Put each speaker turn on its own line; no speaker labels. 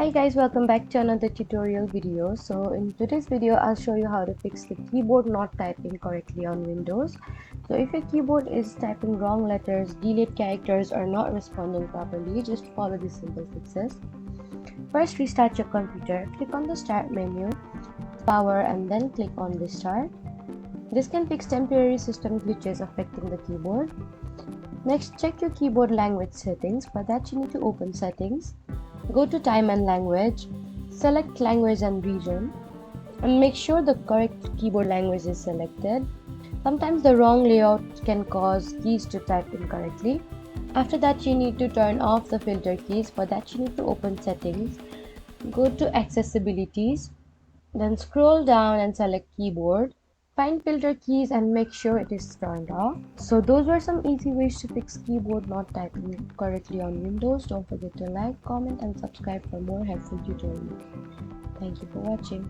Hi guys, welcome back to another tutorial video. So in today's video I'll show you how to fix the keyboard not typing correctly on Windows. So if your keyboard is typing wrong letters, delayed characters, or not responding properly, just follow these simple fixes. First, restart your computer. Click on the start menu, power, and then click on restart. This can fix temporary system glitches affecting the keyboard. Next, check your keyboard language settings. For that, you need to open settings. Go to time and language, select language and region, and make sure the correct keyboard language is selected. Sometimes the wrong layout can cause keys to type incorrectly. After that, you need to turn off the filter keys. For that, you need to open settings, go to accessibilities, then scroll down and select keyboard. Find filter keys and make sure it is turned off. So those were some easy ways to fix keyboard not typing correctly on Windows. Don't forget to like, comment, and subscribe for more helpful tutorials. Thank you for watching.